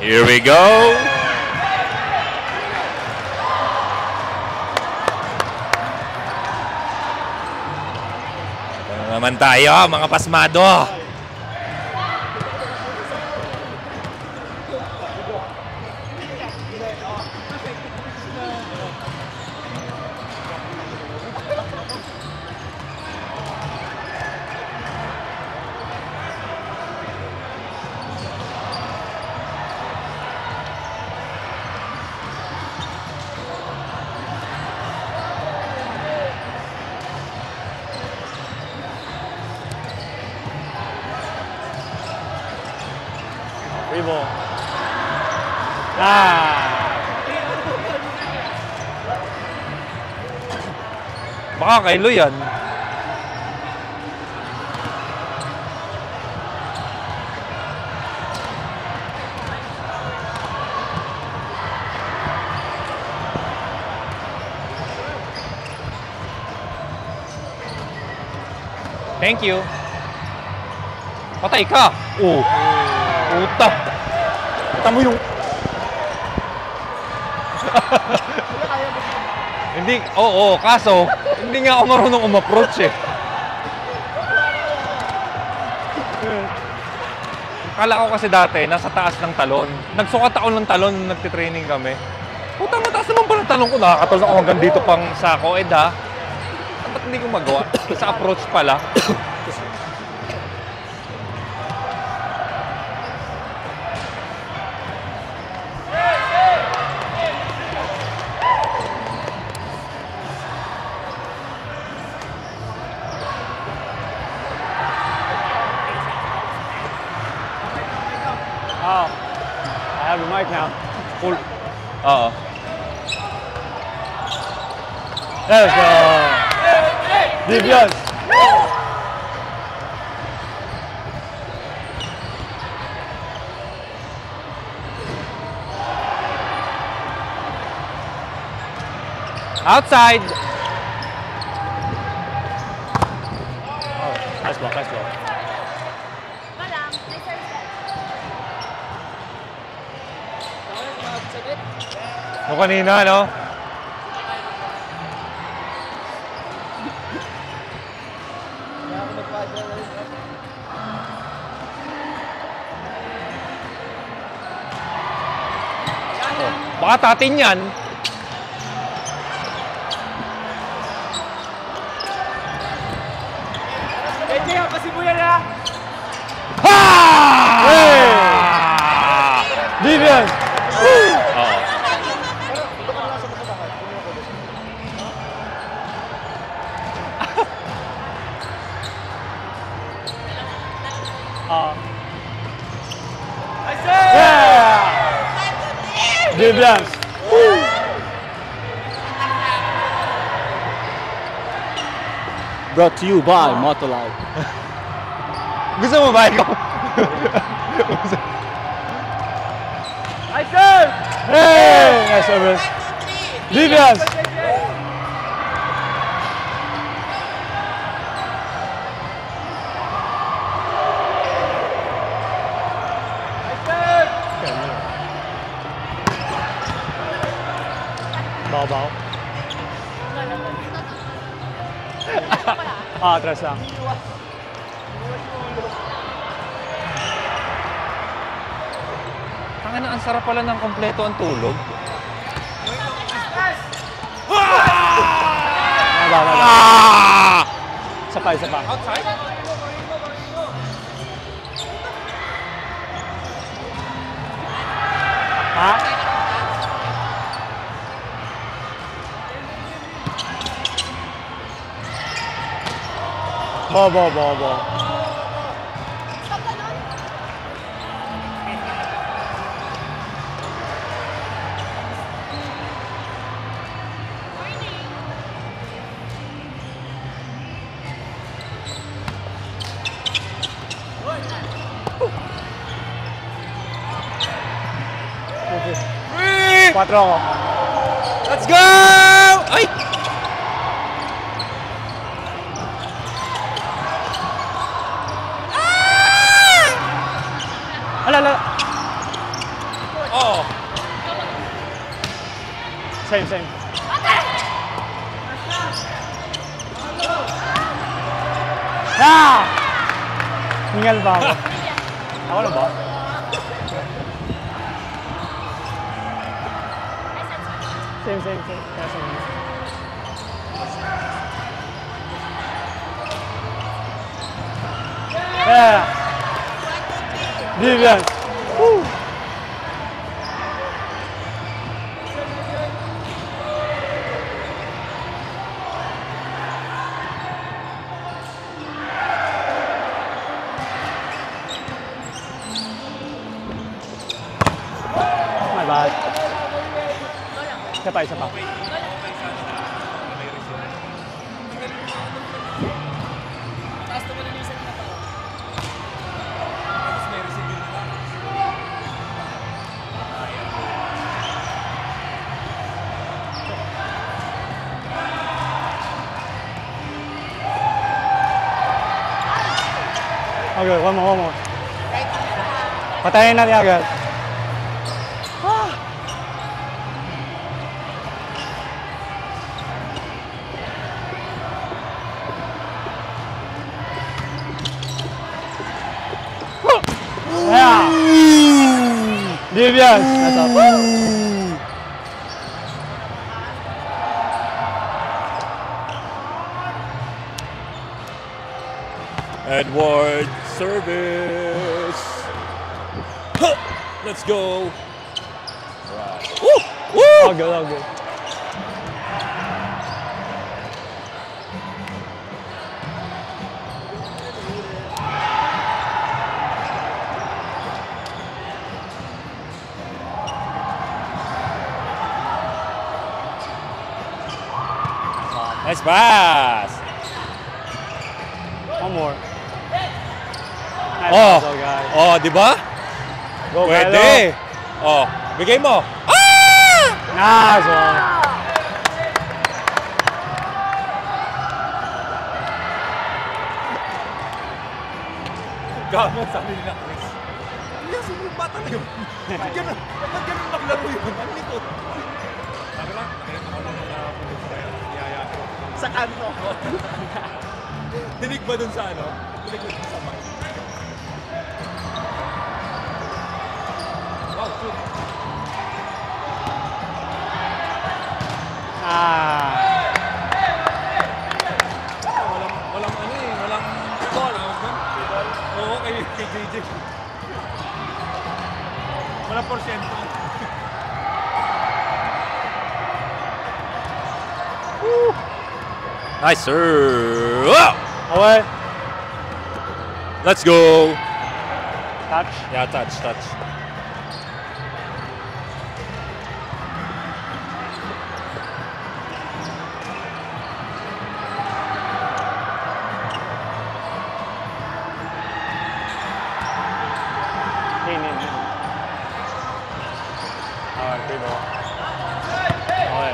Here we go. Ito naman tayo, mga pasmado. Ribo. Baka kay Lo yan. Thank you. Patay ka. Oh. Puta. Kita mo yung... Hindi, oo, kaso, hindi nga ako marunong umapproach eh. Akala ko kasi dati, nasa taas ng talon. Nagsukat ako ng talon nung nagtitraining kami. Puta, mataas naman pala talon ko. Nakakatalon ako hanggang dito pang sako. Ba't hindi ko magawa? Sa approach pala. Oh, I have a mic now. Full. Oo. Let's go. Divians. Outside. Oh, nice block, nice block. No kanina, no? Oh, baka tatin yan. Ha! Hey! Divians. Oo. Yeah! Divians. Brought to you by Motolive. Gusto mo ba ikaw? I serve! Hey! Nice service. Divians. Babaw. Atras lang. Tangina, ang sarap pala ng kompleto ang tulog. Isa pa, isa pa. Outside? Ha? Bo. Patro ako. Let's go! Ay! Ala. Same, same. Ah! Hingal ba ako? Ako na ba? Same, same, same. Kaya same. Yeah! Vivian! Woo! My bad. Isa pa, isa pa. Okay, one more. Patayin natin agad. Yeah! Vivian! That's up. Edward service. Huh. Let's go. Right. Woo! Woo! All good, all good. Nice pass. One more. Nice Oh, pass, guys. oh, di ba? Go, Pwede. Oh, bigay mo. Nice one. Gano'n sabi nila, Chris. Yes, yung bata na yun. Ba't ganun maglaro yun? Ang likod. Sabi lang, ako lang pulis na yan. Iyaya ko. Sa kanto. Dinig ba dun sa ano? Dinig ba dun sa mic? Wow, shoot. Walang ano eh, walang ball. Oo, kay JJ. Walang porsyento. Nice, sir. Oh! Away. Let's go. Touch. Yeah, touch. In. Alright, free ball. Away.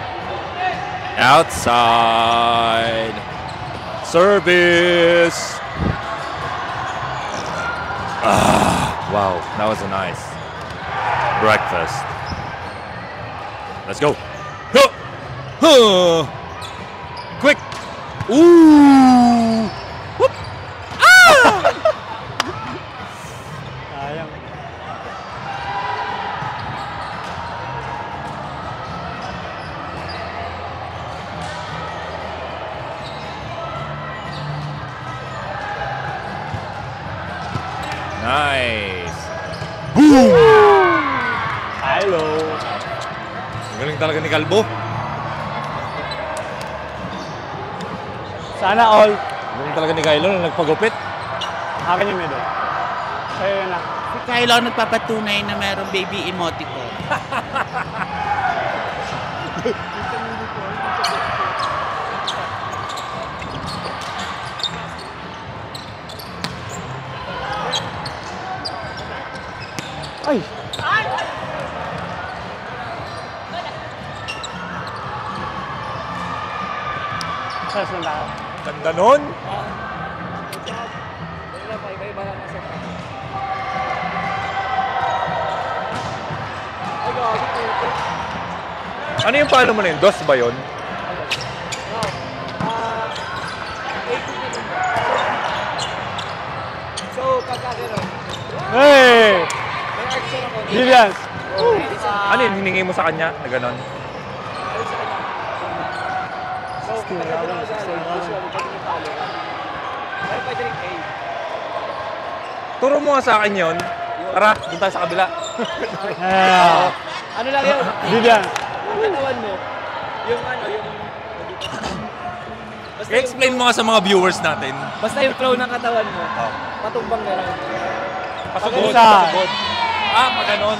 Outside. Service. Wow, that was a nice breakfast. Let's go. Quick. Ooh. Whoop. Sayang. Nice. Boom. Hello. Ang galing talaga ni Calvo. Sana all. Ang galing talaga ni Kylo na nagpagupit. Akin yung middle. Sa'yo na. Si Kylo ang nagpapatunay na mayroong baby emoticon. Ay! Sales lang tayo. Ganda nun. Ano yung paano mo na yun? DOS ba yun? So, pagka gano'n. Hey! May action ako. Vivian! Ano yun? Hiningi mo sa kanya na gano'n? So, pagka gano'n ako sa usually, pag pinapalo. Pero pwede rin A. Turo mo nga sa akin yun. Tara, doon tayo sa kabila. Ano lang yun? Vivian. Yung katawan mo. Yung ano, yung... I-explain mo nga sa mga viewers natin. Basta yung flow ng katawan mo. Patumbang gano'n. Pasugod, Isa. pasugod. Ah, pag ganon.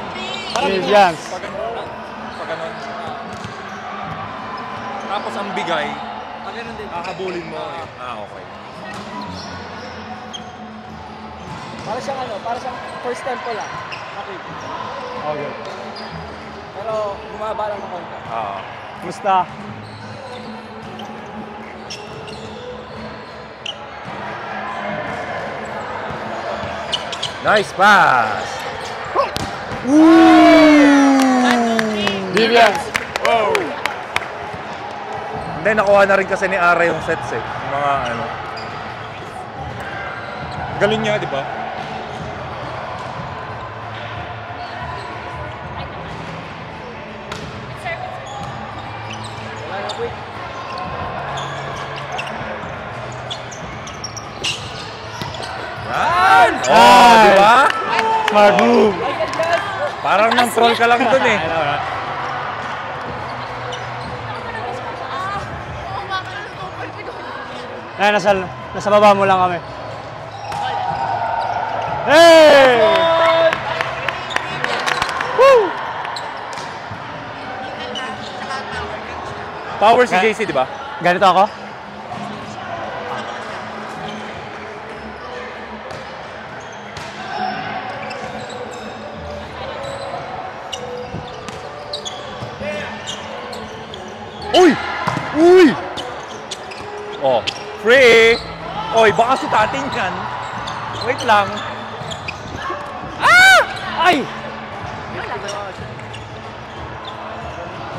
Vivian. Pag ganon. Pag ganon. Tapos ang bigay, Pag gano'n din. hahabulin mo. Ah, okay. Para siyang ano, para siyang first tempo lang. Okay. Okay. Pero bumaba lang ng konti. Ah. Musta? Nice pass! Vivian. Hindi, nakuha na rin kasi ni Ara yung sets eh. Yung mga ano. Galing niya, di ba? Wala na quick. Yan! Oh, di ba? Smart move. Parang nang troll ka lang dun eh. Ay, nasa baba mo lang kami. Hey! Woo! Power si JC, di ba? Ganito ako? Uy! Uy! Oh, free! Oy, baka sutatin yan. Wait lang. Ah! Ay!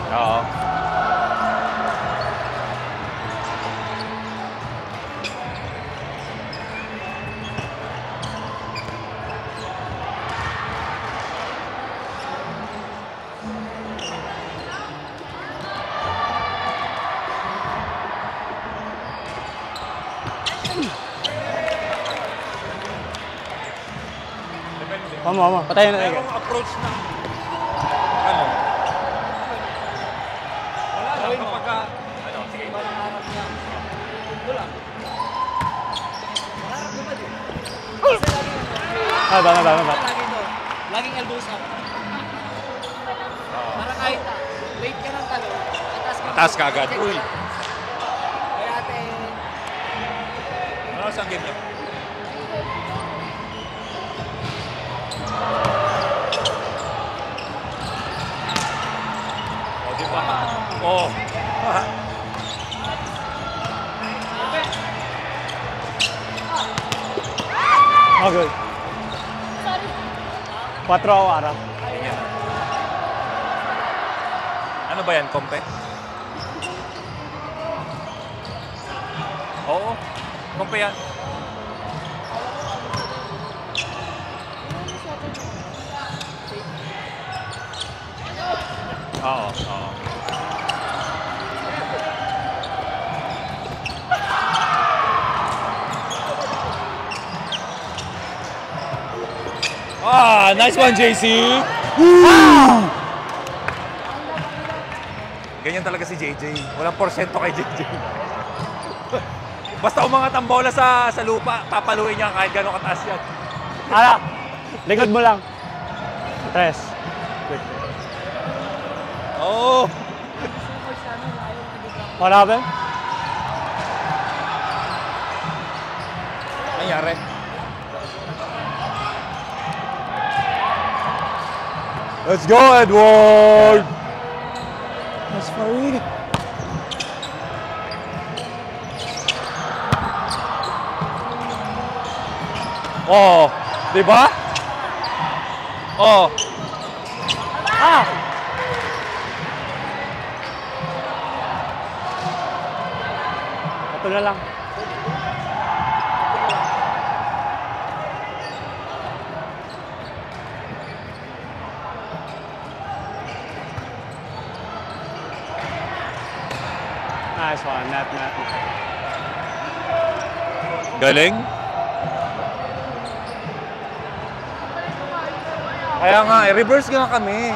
Oo. Mama. Patayin na tayo. Merong approach na. Ano? Wala lang kapag ka... Ano? Sige. Mangarap niya. Ito lang. Mangarap naman eh. Kasi lagi Tama. lagi ito. Laging elbows up. Para kahit late ka ng talo, Taas ka agad. Uy! Kaya ate, Ano sa game niya? Oh, di ba? Oh. Okay. 4 ako, Ara. Ano ba yan, kompe? Oo. Kompe yan. Oo. Ah, nice one, JC. Ganyan talaga si JJ. Walang porsyento kay JJ. Basta umangat ang bola sa lupa, papaluin niya kahit gano'ng kataas yan. Ara! Likod mo lang. 3. Oh! What happened? Nangyari. Let's go, Edward! That's Farid. Oh, di ba? Oh. Ah! Ito na lang. Nice one, net. Galing. Kaya nga, reverse nga kami.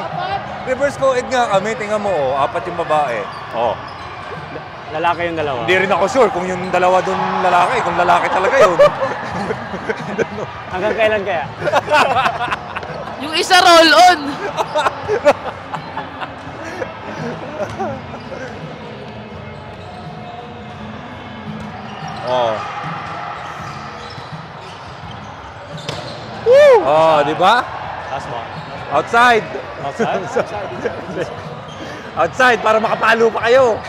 Reverse co-ed nga kami. Tingnan mo, oh, 4 yung babae. Oh. Lalaki yung dalawa. Hindi rin ako sure kung yung dalawa doon lalaki, kung lalaki talaga yun. Hanggang kailan kaya? Yung isa roll-on. Oh. Woo! Oh, di ba? Last one. Outside. Outside? Outside para makapalo pa kayo.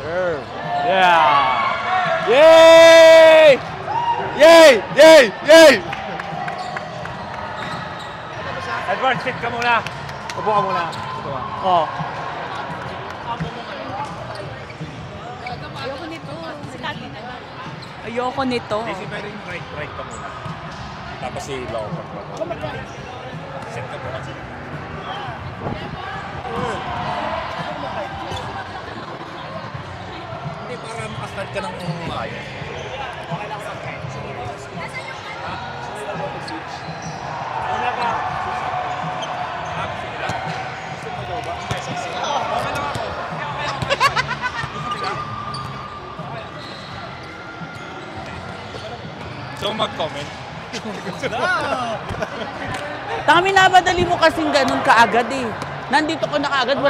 Serve. Yeah! Yay! Yay! Yay! Yay! Edward, sit ka muna. Upo ka muna. Oo. Ayoko nito. Ayoko nito. Si Mary, right ka muna. Tapos si Lau. Set ka muna. Hindi, para makastart ka ng maayos. Una ka. So mag-comment. Tami, napadali mo kasing ganun kaagad eh. Nandito ko na kaagad, wala